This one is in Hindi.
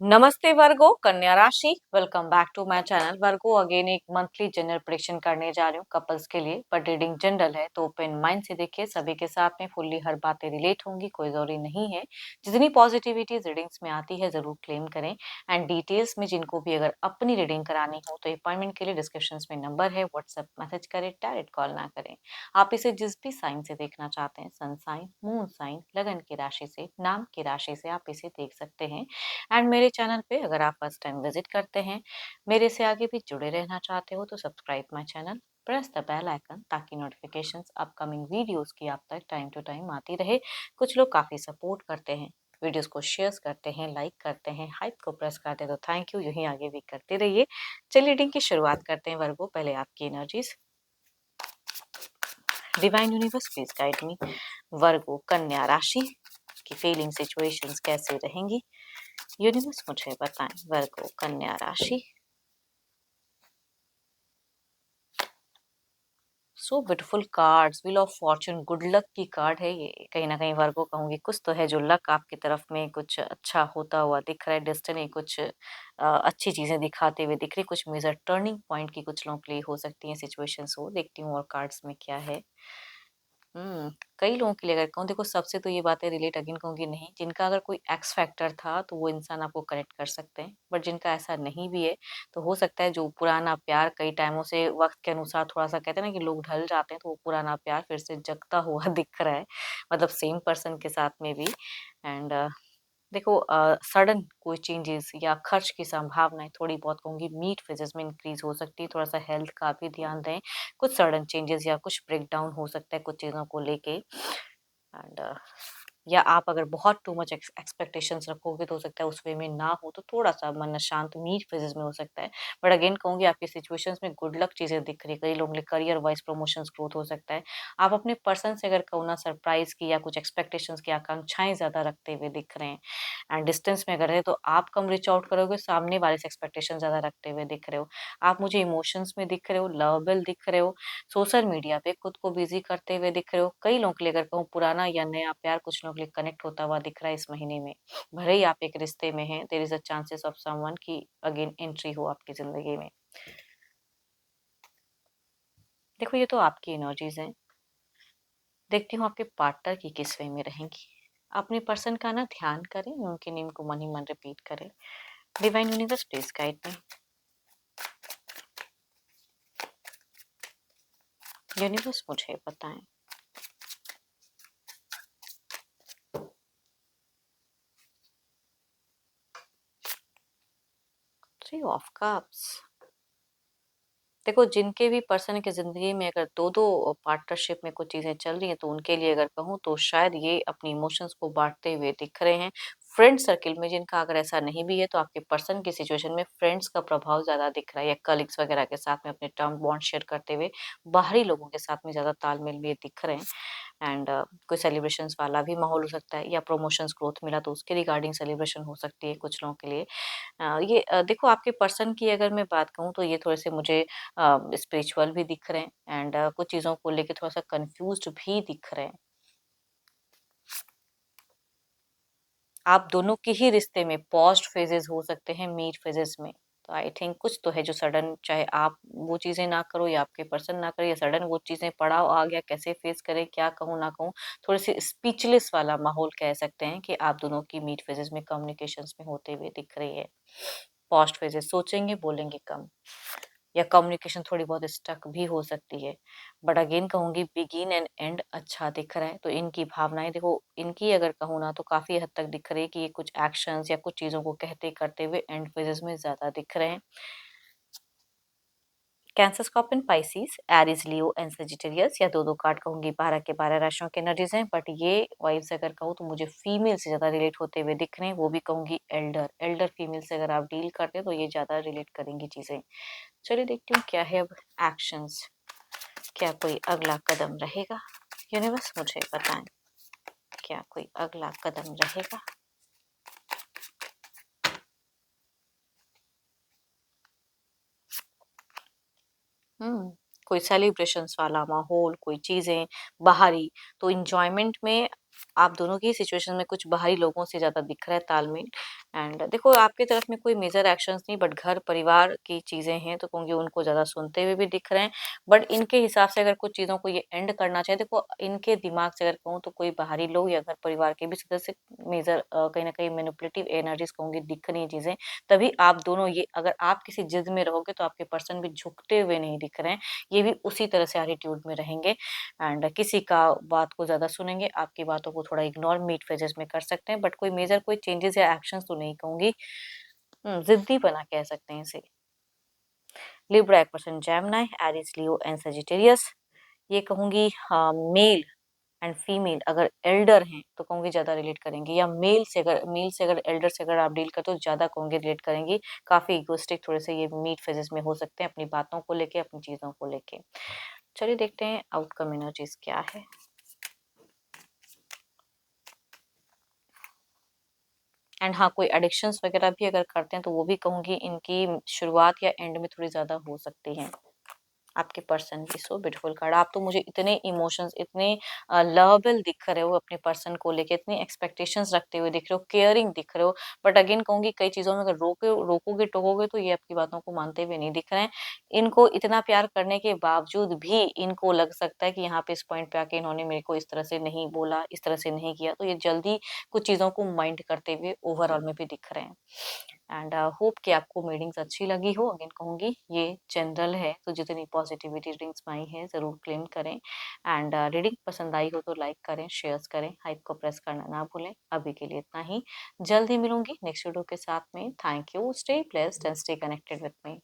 नमस्ते वर्गो, कन्या राशि। Welcome back to my channel Virgo. Again एक मंथली जनरल प्रेडिक्शन करने जा रही हूँ कपल्स के लिए, बट रीडिंग जनरल है तो ओपन माइंड से देखिए। सभी के साथ में फुल्ली हर बातें रिलेट होंगी, कोई जरूरी नहीं है। जितनी पॉजिटिविटी रीडिंग्स में आती है जरूर क्लेम करें। एंड डिटेल्स में जिनको भी अगर अपनी रीडिंग करानी हो तो अपॉइंटमेंट के लिए डिस्क्रिप्शन में नंबर है, व्हाट्सएप मैसेज करें, डायरेक्ट कॉल ना करें। आप इसे जिस भी साइन से देखना चाहते हैं, सन साइन, मून साइन, लगन की राशि से, नाम की राशि से आप इसे देख सकते हैं। एंड मेरे चैनल पे अगर आप फर्स्ट टाइम विजिट करते हैं, मेरे से आगे भी जुड़े रहना चाहते हो तो subscribe my channel, press the bell icon ताकि नोटिफिकेशंस अपकमिंग वीडियोस की आप तक टाइम टू टाइम आती रहे। कुछ लोग काफ़ी सपोर्ट करते हैं, वीडियोस को शेयर करते हैं, लाइक करते हैं, हाइप को प्रेस करते हैं, तो थैंक यू, यहीं आगे भी करते रहिए। चलिए रीडिंग की शुरुआत करते हैं वर्गो। पहले आपकी energies, divine universe please guide me. Virgo कन्या राशि की फीलिंग सिचुएशंस कैसे रहेंगी, यूनिवर्स मुझे बताएं। वर्गो कन्या राशि। So beautiful cards, wheel of Fortune, good luck की कार्ड है ये। कहीं ना कहीं वर्गो कहूंगी कुछ तो है जो लक आपकी तरफ में कुछ अच्छा होता हुआ दिख रहा है। डेस्टिनी कुछ अच्छी चीजें दिखाते हुए दिख रही, कुछ मेजर टर्निंग पॉइंट की कुछ लोगों के लिए हो सकती है सिचुएशंस। हो देखती हूँ और कार्ड्स में क्या है। कई लोगों के लिए अगर कहूँ, देखो सबसे तो ये बातें रिलेट अगेन कहूँगी नहीं। जिनका अगर कोई एक्स फैक्टर था तो वो इंसान आपको कनेक्ट कर सकते हैं, बट जिनका ऐसा नहीं भी है तो हो सकता है जो पुराना प्यार कई टाइमों से वक्त के अनुसार थोड़ा सा कहते हैं ना कि लोग ढल जाते हैं, तो वो पुराना प्यार फिर से जगता हुआ दिख रहा है, मतलब सेम पर्सन के साथ में भी। एंड देखो सडन कोई चेंजेस या खर्च की संभावनाएं थोड़ी बहुत कहूँगी मीट फेजेस में इंक्रीज हो सकती है। थोड़ा सा हेल्थ का भी ध्यान दें। कुछ सडन चेंजेस या कुछ ब्रेक डाउन हो सकता है कुछ चीज़ों को लेके। एंड या आप अगर बहुत टू मच एक्सपेक्टेशंस रखोगे तो हो सकता है उस वे में ना हो, तो थोड़ा सा मन शांत मीट फेजेस में हो सकता है। बट अगेन कहूंगी आपकी सिचुएशंस में गुड लक चीजें दिख रही है। कई लोगों के करियर वाइज प्रमोशंस ग्रोथ हो सकता है। आप अपने पर्सन से अगर कहूँ ना सरप्राइज की या कुछ एक्सपेक्टेशंस की आकांक्षाएं ज्यादा रखते हुए दिख रहे हैं। एंड डिस्टेंस में अगर है तो आप कम रीच आउट करोगे, सामने वाले से एक्सपेक्टेशन ज्यादा रखते हुए दिख रहे हो। आप मुझे इमोशंस में दिख रहे हो, लवेबल दिख रहे हो, सोशल मीडिया पे खुद को बिजी करते हुए दिख रहे हो। कई लोगों के लिए अगर कहूँ पुराना या नया प्यार कुछ लोगों के लिए कनेक्ट होता हुआ दिख रहा है इस महीने में। भले ही आप एक रिश्ते में हैं, there is a chances of someone की अगेन एंट्री हो आपकी जिंदगी में। देखो ये तो आपकी एनर्जीज हैं, देखती हूँ आपके पार्टनर की किस वे में रहेंगी। अपने पर्सन का ना ध्यान करें, उनके नेम को मन ही मन रिपीट करें। Divine universe please guide me. Universe मुझे बताएं। Three of cups. देखो जिनके भी पर्सन की जिंदगी में अगर दो दो पार्टनरशिप में कुछ चीजें चल रही हैं तो उनके लिए अगर कहूँ तो शायद ये अपनी इमोशंस को बांटते हुए दिख रहे हैं। फ्रेंड सर्किल में जिनका अगर ऐसा नहीं भी है तो आपके पर्सन की सिचुएशन में फ्रेंड्स का प्रभाव ज्यादा दिख रहा है, या कलीग्स वगैरह के साथ में अपने टर्म बॉन्ड शेयर करते हुए बाहरी लोगों के साथ में ज्यादा तालमेल में ये दिख रहे हैं। एंड कोई सेलिब्रेशंस वाला भी माहौल हो सकता है, या प्रमोशंस ग्रोथ मिला तो उसके रिगार्डिंग सेलिब्रेशन हो सकती है कुछ लोगों के लिए। ये देखो आपके पर्सन की अगर मैं बात कहूँ तो ये थोड़े से मुझे स्पिरिचुअल भी दिख रहे हैं। एंड कुछ चीज़ों को लेके थोड़ा सा कंफ्यूज्ड भी दिख रहे हैं। आप दोनों के ही रिश्ते में पॉस्ट फेजेस हो सकते हैं, मीट फेजेस में। तो आई थिंक कुछ तो है जो सडन, चाहे आप वो चीज़ें ना करो या आपके पर्सन ना करे, या सडन वो चीज़ें पड़ाव आ गया, कैसे फेस करें, क्या कहूँ ना कहूँ। थोड़ी सी स्पीचलेस वाला माहौल कह सकते हैं कि आप दोनों की मीट फेजेस में कम्युनिकेशंस में होते हुए दिख रही है। पॉस्ट फेजेस, सोचेंगे बोलेंगे कम, या कम्युनिकेशन थोड़ी बहुत स्टक भी हो सकती है। बट अगेन कहूंगी बिगिन एंड एंड अच्छा दिख रहा है। तो इनकी भावनाएं देखो, इनकी अगर कहूँ ना तो काफी हद तक दिख रही है कि ये कुछ एक्शंस या कुछ चीजों को कहते करते हुए एंड फेजेस में ज्यादा दिख रहे हैं। Cancer, scorpion, Pisces, Aries, Leo and Sagittarius, या दो दो कार्ड कहूंगी 12 के 12 राशियों के एनर्जीज हैं। बट ये वाइब्स अगर कहूँ तो मुझे फीमेल से ज्यादा रिलेट होते हुए दिख रहे हैं, वो भी कहूंगी एल्डर एल्डर फीमेल से अगर आप डील करते हैं तो ये ज्यादा रिलेट करेंगी चीजें। चलिए देखती हूँ क्या है अब एक्शंस, क्या कोई अगला कदम रहेगा। यूनिवर्स मुझे बताएं, क्या कोई अगला कदम रहेगा। हम्म कोई सेलिब्रेशंस वाला माहौल, कोई चीजें बाहरी, तो इंजॉयमेंट में आप दोनों की सिचुएशन में कुछ बाहरी लोगों से ज्यादा दिख रहा है तालमेल। एंड देखो आपकी तरफ में कोई मेजर एक्शंस नहीं, बट घर परिवार की चीज़ें हैं तो कहूँगी उनको ज़्यादा सुनते हुए भी दिख रहे हैं। बट इनके हिसाब से अगर कुछ चीज़ों को ये एंड करना चाहे, देखो इनके दिमाग से अगर कहूँ तो कोई बाहरी लोग या घर परिवार के भी सदस्य मेजर कहीं न कहीं मैनिपुलेटिव एनर्जीज़ कहूँगी दिख रही हैं चीज़ें। तभी आप दोनों ये अगर आप किसी ज़िद में रहोगे तो आपके पर्सन भी झुकते हुए नहीं दिख रहे हैं। ये भी उसी तरह से एटीट्यूड में रहेंगे एंड किसी का बात को ज़्यादा सुनेंगे, आपकी बातों को थोड़ा इग्नोर मिड फेजेज़ में कर सकते हैं, बट कोई मेजर कोई चेंजेज़ या एक्शंस तो नहीं कहूँगी। ज़िद्दीपना कह सकते हैं इसे। लिब्रा एक person Gemini, Aries, Leo and Sagittarius. ये कहूँगी मेल एंड फीमेल अगर एल्डर हैं तो कहूँगी ज़्यादा रिलेट करेंगी, या मेल से अगर एल्डर से अगर आप डील करते हो ज़्यादा कहूँगी रिलेट करेंगी। काफ़ी इगोइस्टिक थोड़े से ये मिड फेजेज़ में हो सकते हैं अपनी बातों को लेके, अपनी चीज़ों को लेके। चलिए देखते हैं आउटकम एनर्जीज़ क्या है। एंड हाँ, कोई एडिक्शंस वगैरह भी अगर करते हैं तो वो भी कहूँगी इनकी शुरुआत या एंड में थोड़ी ज़्यादा हो सकती हैं। आपके पर्सन की सो ब्यूटीफुल कार्ड। आप तो मुझे इतने इमोशंस, इतने लवेबल दिख रहे हो अपने पर्सन को लेके, इतनी एक्सपेक्टेशंस रखते हुए दिख रहे हो, केयरिंग दिख रहे हो। बट अगेन कहूँगी कई चीज़ों में अगर रोकोगे टोकोगे तो ये आपकी बातों को मानते हुए नहीं दिख रहे हैं। इनको इतना प्यार करने के बावजूद भी इनको लग सकता है कि यहाँ पे इस पॉइंट पे आके इन्होंने मेरे को इस तरह से नहीं बोला, इस तरह से नहीं किया, तो ये जल्दी कुछ चीज़ों को माइंड करते हुए ओवरऑल में भी दिख रहे हैं। एंड होप कि आपको रीडिंग्स अच्छी लगी हो। अगेन कहूँगी ये जनरल है तो जितनी पॉजिटिविटी रीडिंग्स में आई है ज़रूर क्लेम करें। एंड रीडिंग पसंद आई हो तो लाइक करें, शेयर्स करें, हाइप को प्रेस करना ना भूलें। अभी के लिए इतना ही, जल्द ही मिलूंगी नेक्स्ट वीडियो के साथ में। Thank you, stay blessed and stay connected with me.